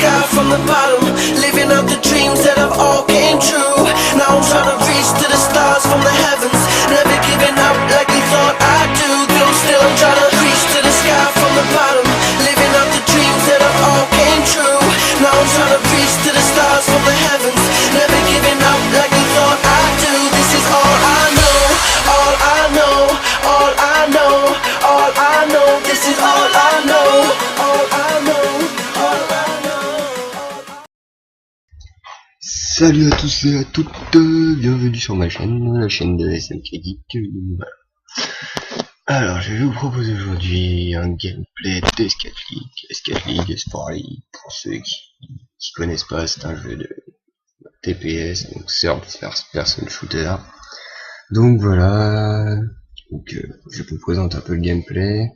sky from the bottom, living out the dreams that have all came true. Now I'm trying to reach to the stars from the heavens, never giving up like you thought I'd do. Still I'm trying to reach to the sky from the bottom, living out the dreams that have all came true. Now I'm trying to reach to the stars from the heavens, never giving up like you thought I'd do. This is all I know, all I know, all I know, all I know. This is all I know, all I know, all I know. Salut à tous et à toutes, bienvenue sur ma chaîne, la chaîne de SMK Geek. Voilà. Alors, je vais vous proposer aujourd'hui un gameplay de Skate League, Sport League. Pour ceux qui connaissent pas, c'est un jeu de TPS, donc Third First Person Shooter. Donc voilà, je vous présente un peu le gameplay.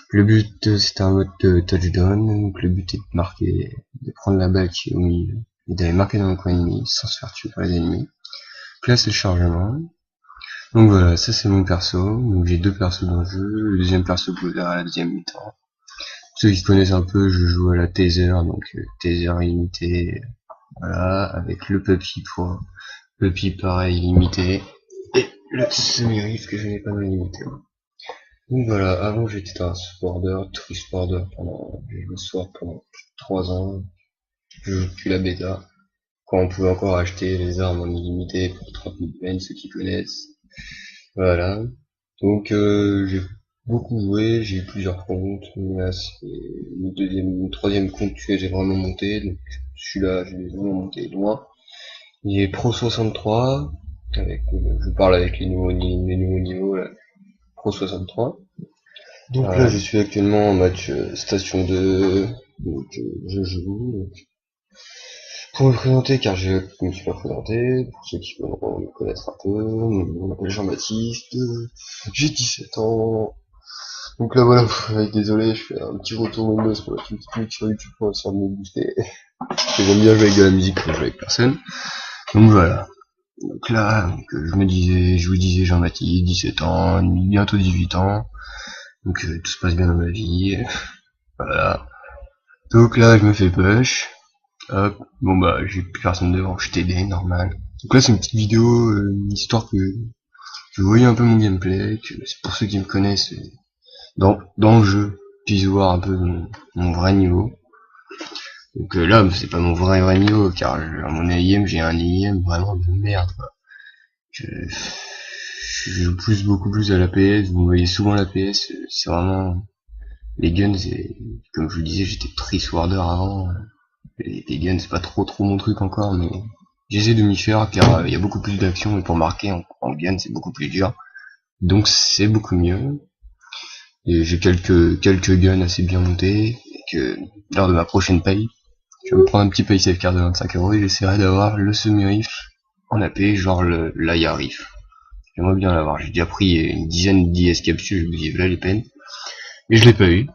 Le but, c'est un mode de touchdown, donc le but est de marquer, de prendre la balle qui est au milieu et d'aller marquer dans le coin ennemi sans se faire tuer par les ennemis. Donc là, c'est le chargement. Donc voilà, ça c'est mon perso. Donc j'ai deux persos dans le jeu. Le deuxième perso vous verrez à la deuxième mi-temps. Ceux qui connaissent un peu, je joue à la taser, donc taser illimité, voilà, avec le puppy pour puppy pareil illimité, et le semi-riff que je n'ai pas illimité. Donc voilà, avant j'étais un sporder, true sporder j'ai joué sword pendant 3 ans. Je joue depuis la bêta, quand on pouvait encore acheter les armes en illimité pour 30 000 yens, ceux qui connaissent. Voilà, donc j'ai beaucoup joué, j'ai eu plusieurs comptes, là c'est mon troisième compte que j'ai vraiment monté, donc celui-là je l'ai vraiment monté loin. Il est Pro 63, avec, je parle avec les nouveaux niveaux, là, Pro 63. Donc là je suis actuellement en match station 2, donc je joue. Donc, pour me présenter, car je ne me suis pas présenté, pour ceux qui veulent me connaître un peu, je m'appelle Jean-Baptiste, j'ai 17 ans, donc là voilà, désolé, je fais un petit retour Windows pour la petite minute sur YouTube pour essayer de me booster, parce que j'aime bien jouer avec de la musique quand je joue avec personne, donc voilà. Donc là, je vous disais Jean-Baptiste, 17 ans, bientôt 18 ans, donc tout se passe bien dans ma vie, voilà. Donc là, je me fais push. Hop, bon bah j'ai plus personne devant, je TD, normal. Donc là c'est une petite vidéo, histoire que vous voyez un peu mon gameplay, que c'est pour ceux qui me connaissent dans le jeu, puissent voir un peu mon vrai niveau. Donc là c'est pas mon vrai niveau, car à mon AIM j'ai un AIM vraiment de merde, quoi. Je joue beaucoup plus à l'APS, vous me voyez souvent l'APS, c'est vraiment les guns, comme je vous disais, j'étais tri-sworder avant. Les guns c'est pas trop mon truc encore, mais j'essaie de m'y faire car il y a beaucoup plus d'action et pour marquer en gun c'est beaucoup plus dur, donc c'est beaucoup mieux. Et j'ai quelques guns assez bien montés et que lors de ma prochaine paye, je vais me prendre un petit paye safecard de 25€ et j'essaierai d'avoir le semi-riff en AP, genre l'Aya riff. J'aimerais bien l'avoir, j'ai déjà pris une dizaine d'IS capsules, je vous dis là les peines, et je l'ai pas eu,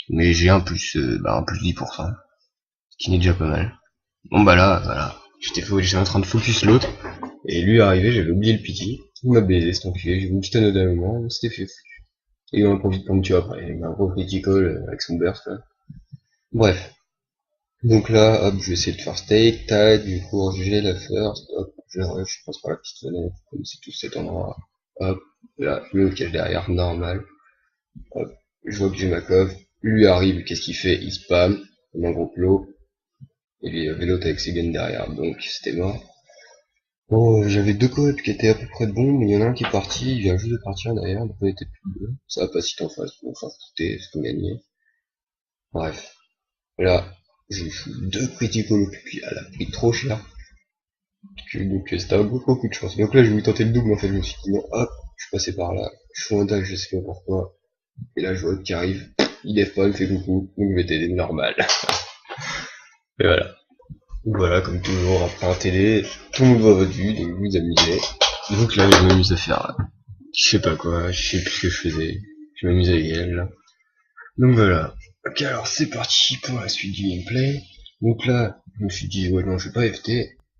mais j'ai un plus 10%. Qui n'est déjà pas mal. Bon bah là, voilà, j'étais en train de focus l'autre, et lui est arrivé, j'avais oublié le pity, il m'a baisé cet enculé, j'ai vu une petite anneau d'un moment, c'était fait foutu. Et il en profite pour me tuer après, il m'a un gros critical avec son burst là. Bref. Donc là, hop, je vais essayer de faire steak, tac, du coup j'ai la first, hop, je passe par la petite fenêtre, comme c'est tout cet endroit, hop, là, je mets le cache derrière, normal, hop, je vois que j'ai ma coffre, lui arrive, qu'est-ce qu'il fait? Il spam, comme un gros plot. Et il y avait l'autre avec ses guns derrière, donc c'était mort. Bon, j'avais deux codes qui étaient à peu près bons, mais il y en a un qui est parti, il vient juste de partir derrière, donc on était plus deux. Ça va pas si en face, bon, enfin, c'était ce qu'on gagnait. Bref. Là, j'ai fait deux critical au pupi, elle a pris trop cher. Donc c'était un gros coup de chance. Donc là, j'ai voulu tenter le double, en fait, je me suis dit non, hop, je suis passé par là, je suis en dash, je sais pas pourquoi. Et là, je vois qui arrive, il lève pas, il me fait coucou, donc je vais t'aider normal. Et voilà. Voilà, comme toujours, après un télé, tout le monde voit votre vue, donc vous vous amusez. Donc là, je m'amuse à faire, je sais pas quoi, je sais plus ce que je faisais. Je m'amuse avec elle, là. Donc voilà. Ok, alors c'est parti pour la suite du gameplay. Donc là, je me suis dit, ouais, non, je vais pas FT.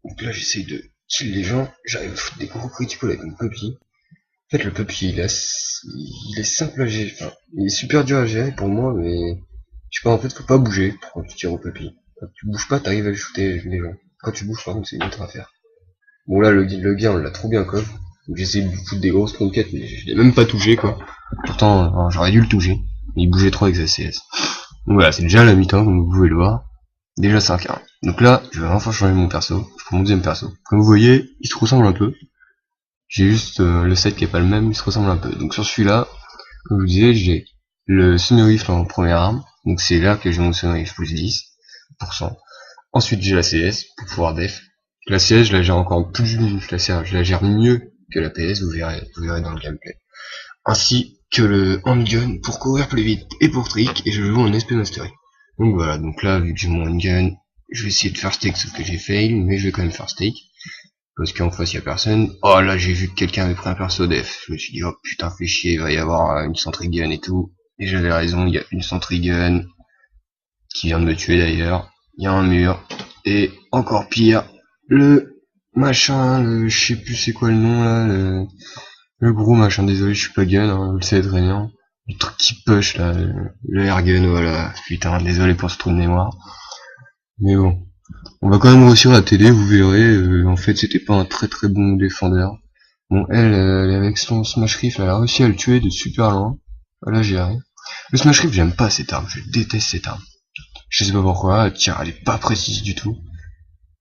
Donc là, j'essaye de kill les gens. J'arrive à foutre des gros critical avec mon puppy. En fait, le puppy, il est simple à gérer. Enfin, il est super dur à gérer pour moi, mais je sais pas, en fait, faut pas bouger quand tu tires au puppy. Quand tu bouges pas, t'arrives à shooter les gens. Quand tu bouges, par contre, c'est une autre affaire. Bon là, le gars, on l'a trop bien coffre. Donc j'ai essayé de lui foutre des grosses conquêtes, mais je l'ai même pas touché, quoi. Pourtant, j'aurais dû le toucher. Mais il bougeait trop avec sa CS. Donc voilà, c'est déjà la mi-temps, comme vous pouvez le voir. Déjà 5-1. Donc là, je vais enfin changer mon perso. Je prends mon deuxième perso. Comme vous voyez, il se ressemble un peu. J'ai juste le set qui est pas le même, il se ressemble un peu. Donc sur celui-là, comme je vous disais, j'ai le semi-rifle en première arme. Donc c'est là que j'ai mon semi-rifle plus 10%. Ensuite j'ai la CS pour pouvoir def. La CS je la gère encore plus, je la gère mieux que la PS, vous verrez dans le gameplay. Ainsi que le handgun pour courir plus vite et pour trick, et je joue en SP Mastery. Donc voilà, donc là vu que j'ai mon handgun, je vais essayer de faire stake sauf que j'ai fail, mais je vais quand même faire stake. Parce qu'en face y a personne. Oh là j'ai vu que quelqu'un avait pris un perso def. Je me suis dit oh putain fais chier, il va y avoir une sentry gun et tout. Et j'avais raison, il y a une sentry gun qui vient de me tuer d'ailleurs. Il y a un mur. Et encore pire, le machin, je sais plus c'est quoi le nom là, le gros machin, désolé je suis pas gun, hein, vous le savez très bien. Le truc qui push là, le airgun, voilà. Putain, désolé pour ce trou de mémoire. Mais bon. On va quand même réussir à t'aider, vous verrez, en fait c'était pas un très très bon défendeur. Bon, elle avec son smash rifle, elle a réussi à le tuer de super loin. Voilà, j'ai rien. Le smash rifle, j'aime pas cette arme, je déteste cette arme. Je sais pas pourquoi, tiens, elle est pas précise du tout.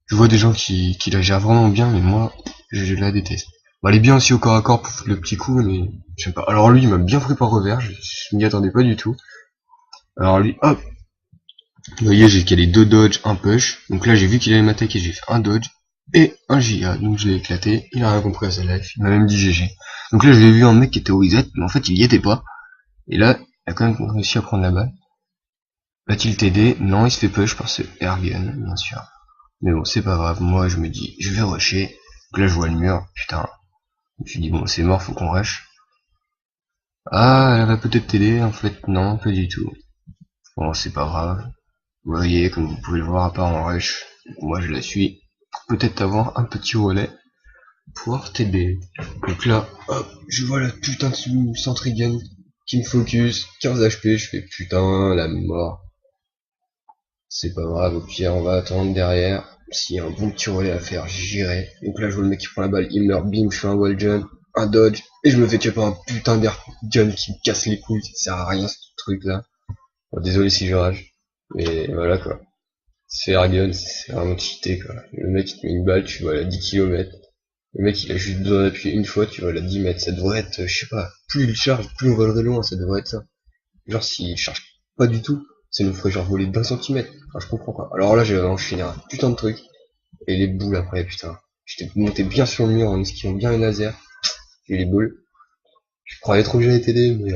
Je vois des gens qui la gèrent vraiment bien, mais moi, je la déteste. Bon, elle est bien aussi au corps à corps pour foutre le petit coup, mais je sais pas. Alors lui, il m'a bien pris par revers, je m'y attendais pas du tout. Alors lui, hop, vous voyez, j'ai calé 2 dodge, un push. Donc là, j'ai vu qu'il allait m'attaquer, j'ai fait un dodge et un giga. Donc je l'ai éclaté, il a rien compris à sa life, il m'a même dit GG. Donc là, j'ai vu un mec qui était au reset, mais en fait, il y était pas. Et là, il a quand même réussi à prendre la balle. Va-t-il t'aider? Non, il se fait push par ce airgun, bien sûr. Mais bon, c'est pas grave, moi je me dis, je vais rusher. Donc là, je vois le mur, putain. Je me suis dit, bon, c'est mort, faut qu'on rush. Ah, elle va peut-être t'aider, en fait, non, pas du tout. Bon, c'est pas grave. Vous voyez, comme vous pouvez le voir, à part en rush, moi je la suis pour peut-être avoir un petit relais pour pouvoir t'aider. Donc là, hop, je vois la putain de sentry gun qui me focus, 15 HP, je fais putain, la mort. C'est pas grave, au pire, on va attendre derrière. S'il y a un bon petit relais à faire, j'irai. Donc là, je vois le mec qui prend la balle, il meurt, bim, je fais un wall jump, un dodge, et je me fais tuer par un putain d'air gun qui me casse les couilles, ça sert à rien ce truc là. Bon, désolé si je rage, mais voilà quoi. C'est Airgun, c'est vraiment cheaté quoi. Le mec il te met une balle, tu vas à 10 km. Le mec il a juste besoin d'appuyer une fois, tu vas à 10 mètres. Ça devrait être, je sais pas, plus il charge, plus on volerait loin, ça devrait être ça. Genre s'il charge pas du tout, ça nous ferait genre voler d'1 centimètre. Enfin je comprends pas. Alors là j'avais enchaîné un putain de truc. Et les boules après, putain. J'étais monté bien sur le mur en esquivant bien les lasers. J'ai eu les boules. Je croyais trop que j'allais t'aider, mais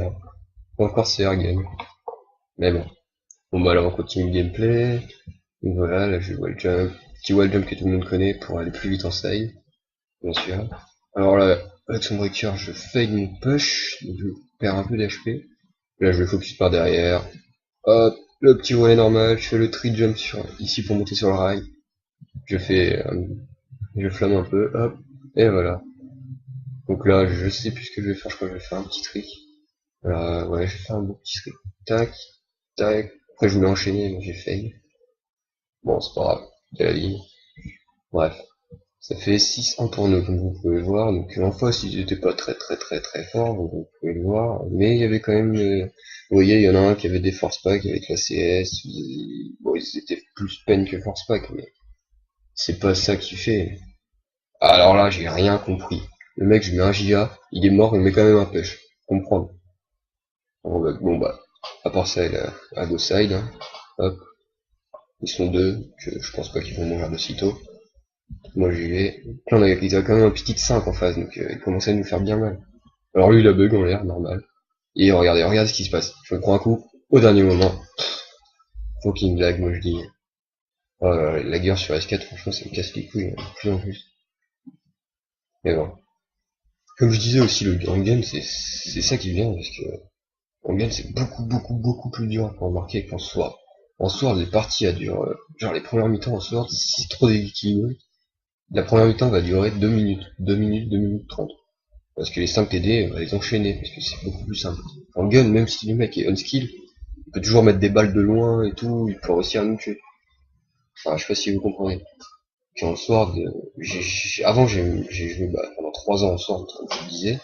encore c'est Airgun. Mais bon. Bon bah alors on continue le gameplay. Donc voilà, là je wall jump, petit wall jump que tout le monde connaît pour aller plus vite en side, bien sûr. Alors là, avec son breaker, je fade mon push, donc je perds un peu d'HP. Là je le focus par derrière. Hop, le petit volet normal, je fais le tree jump ici pour monter sur le rail. Je fais, je flamme un peu, hop, et voilà. Donc là, je sais plus ce que je vais faire, je crois que je vais faire un petit trick. Ouais, je vais faire un beau petit trick. Tac, tac. Après je voulais enchaîner, mais j'ai fail. Bon, c'est pas grave, c'est la ligne. Bref, ça fait 6-1 pour nous, comme vous pouvez le voir. Donc en face, ils étaient pas très forts, donc vous pouvez le voir. Mais il y avait quand même, vous voyez, il y en a un qui avait des force packs avec la CS. Bon, ils étaient plus peine que force pack, mais c'est pas ça qui fait. Alors là, j'ai rien compris. Le mec, je mets un giga, il est mort, il met quand même un push. Comprendre. Bon bah, à part ça, il a à go side, hein. Hop. Ils sont deux, que je pense pas qu'ils vont mourir de sitôt. Moi j'y vais. Là on a, ils ont quand même un petit 5 en face, donc il commençait à nous faire bien mal. Alors lui il a bug en l'air, normal. Et regardez ce qui se passe. Je me prends un coup, au dernier moment. Faut qu'il me lag, moi je dis. Oh, la guerre sur S4, franchement ça me casse les couilles, hein, de plus en plus. Mais bon. Comme je disais aussi, le game c'est ça qui vient, parce que en game c'est beaucoup plus dur pour remarquer qu'en sword. En sword les parties à durent, genre les premières mi-temps en sword, c'est trop déséquilibré. La première mi-temps va durer 2 minutes, 2 minutes 30. Parce que les 5 TD, on va les enchaîner, parce que c'est beaucoup plus simple. En gun, même si le mec est unskill, il peut toujours mettre des balles de loin et tout, il peut réussir à nous tuer. Enfin, je sais pas si vous comprenez. Puis en sword, avant j'ai joué pendant 3 ans en sword, comme je vous disais,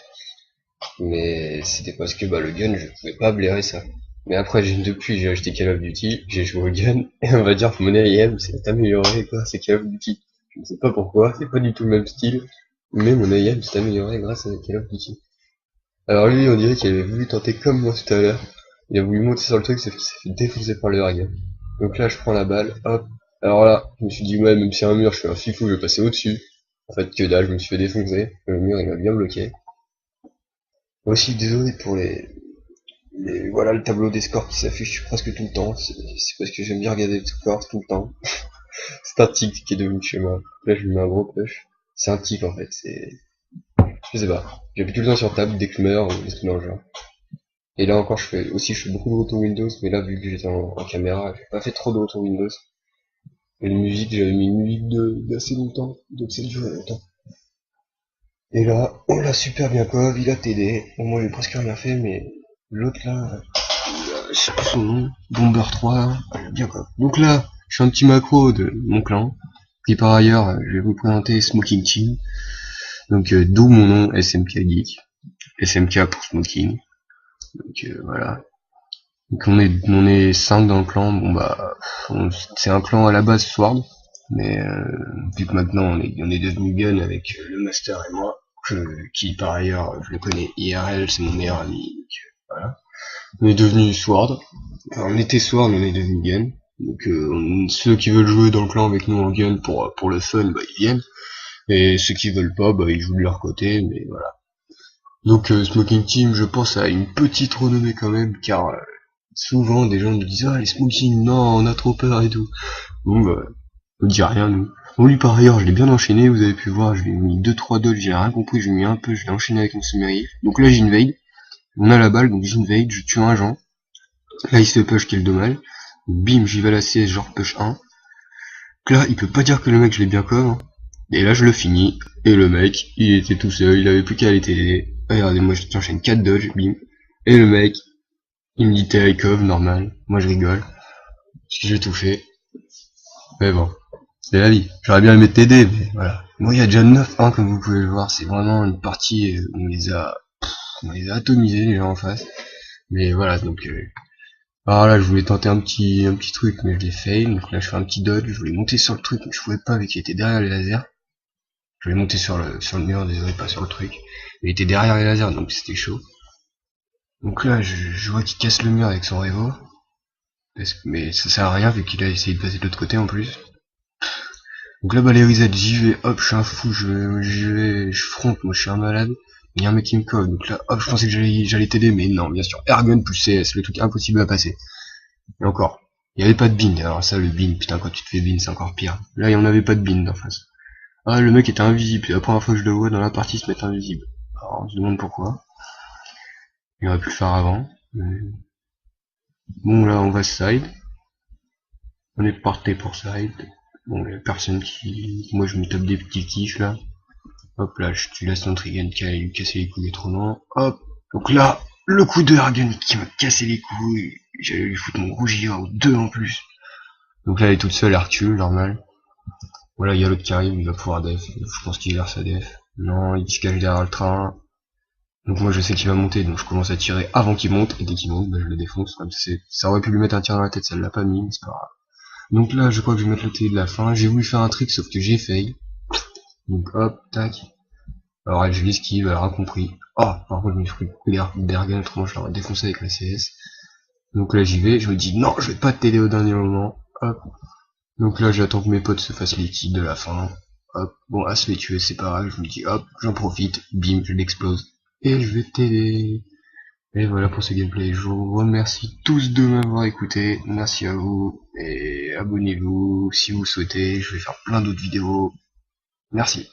mais c'était parce que le gun, je pouvais pas blairer ça. Mais après, depuis, j'ai acheté Call of Duty, j'ai joué au gun, et on va dire que mon aim s'est amélioré grâce à Call of Duty. Je ne sais pas pourquoi, c'est pas du tout le même style, mais mon aim s'est amélioré grâce à Call of Duty. Alors lui, on dirait qu'il avait voulu tenter comme moi tout à l'heure. Il a voulu monter sur le truc, sauf qu'il s'est fait défoncer par le Dragon. Donc là, je prends la balle, hop. Alors là, je me suis dit, ouais, même si un mur, je fais un fifou, je vais passer au-dessus. En fait, que dalle, je me suis fait défoncer. Le mur, il m'a bien bloqué. Aussi, désolé pour voilà, le tableau des scores qui s'affiche presque tout le temps. C'est parce que j'aime bien regarder le score tout le temps. C'est un tic qui est devenu chez moi. Là, je lui mets un gros push. C'est un tic, en fait, je sais pas. J'appuie tout le temps sur table dès que je meurs ou des trucs dans le genre. Et là encore, je fais beaucoup de retours Windows, mais là, vu que j'étais en caméra, j'ai pas fait trop de retours Windows. Et une musique, j'avais mis une musique d'assez longtemps, donc ça durait longtemps. Et là, on l'a super bien cov, il a TD. Bon, moi, j'ai presque rien fait, mais l'autre là, je sais plus son nom, Bomber 3, il a bien cov. Donc là, je fais un petit macro de mon clan. Puis par ailleurs, je vais vous présenter Smoking Team. Donc, d'où mon nom SMK Geek. SMK pour Smoking. Donc, voilà. Donc on est 5 dans le clan, c'est un clan à la base Sword, mais vu que maintenant on est devenu Gun avec le Master et moi, qui par ailleurs je le connais IRL, c'est mon meilleur ami, donc voilà. On est devenu Sword, enfin, on était Sword mais on est devenu Gun, donc ceux qui veulent jouer dans le clan avec nous en Gun pour le fun, ils viennent, et ceux qui veulent pas, ils jouent de leur côté, mais voilà. Donc Smoking Team, je pense, a une petite renommée quand même, car souvent des gens nous disent ah les Smoking, non on a trop peur et tout. Bon on dit rien nous. Bon lui par ailleurs je l'ai bien enchaîné, vous avez pu voir, je lui ai mis 2-3 dodges, j'ai rien compris, je lui ai mis un peu, je l'ai enchaîné avec une semi. Donc là j'invade, on a la balle, donc j'invade, je tue un agent. Là il se push qui est le dommage. Bim, j'y vais à la CS genre push 1. Donc là il peut pas dire que le mec je l'ai bien cover. Hein. Et là je le finis, et le mec il était tout seul, il avait plus qu'à aller TD. Regardez moi j'enchaîne 4 dodges, bim. Et le mec il me dit t'es cov, normal. Moi je rigole. Parce que j'ai tout fait. Mais bon. C'est la vie. J'aurais bien aimé t'aider, mais voilà. Moi il y a déjà 9-1 comme vous pouvez le voir. C'est vraiment une partie où on les a atomisés les gens en face. Mais voilà, donc alors là je voulais tenter un petit truc, mais je l'ai fail. Donc là je fais un petit dodge, je voulais monter sur le truc, mais je pouvais pas vu qu'il était derrière les lasers. Je voulais monter sur le mur, désolé, pas sur le truc. Il était derrière les lasers, donc c'était chaud. Donc là je vois qu'il casse le mur avec son Revo. Mais ça sert à rien vu qu'il a essayé de passer de l'autre côté en plus. Donc là les reset, j'y vais, hop, je suis un fou, je fronte, moi je suis un malade. Il y a un mec qui me colle, donc là hop, je pensais que j'allais t'aider, mais non, bien sûr, Airgun plus CS, le truc impossible à passer. Et encore, il n'y avait pas de bin, alors ça le bin, putain quand tu te fais bin c'est encore pire. Là il n'y en avait pas de bin en face. Ah le mec était invisible, c'est la première fois que je le vois dans la partie se mettre invisible. Alors on se demande pourquoi. Il aurait pu le faire avant. Bon là on va side. On est parti pour side. Bon, il y a personne qui... Moi, je me tape des petits kiffs, là. Hop, là, tu laisses ton Trigun qui allait lui casser les couilles trop loin. Hop. Donc là, le coup de Hargun qui m'a cassé les couilles. J'allais lui foutre mon rouge au 2 en plus. Donc là, elle est toute seule, elle recule, normal. Voilà, il y a l'autre qui arrive, il va pouvoir def. Je pense qu'il gère sa def. Non, il se cache derrière le train. Donc moi, je sais qu'il va monter, donc je commence à tirer avant qu'il monte. Et dès qu'il monte, je le défonce. Comme ça aurait pu lui mettre un tir dans la tête, ça ne l'a pas mis, mais c'est pas grave. Donc là, je crois que je vais mettre le télé de la fin. J'ai voulu faire un trick, sauf que j'ai fail. Donc hop, tac. Alors elle, je l'esquive, elle aura compris. Oh, par contre, je me suis pris d'Ergun, autrement je l'aurais défoncé avec la CS. Donc là, j'y vais, je me dis non, je vais pas te télé au dernier moment. Hop. Donc là, j'attends que mes potes se fassent les kills de la fin. Hop. Bon, à se les tuer, c'est pas grave. Je me dis hop, j'en profite. Bim, je l'explose. Et je vais t'aider. Et voilà pour ce gameplay, je vous remercie tous de m'avoir écouté, merci à vous, et abonnez-vous si vous souhaitez, je vais faire plein d'autres vidéos, merci.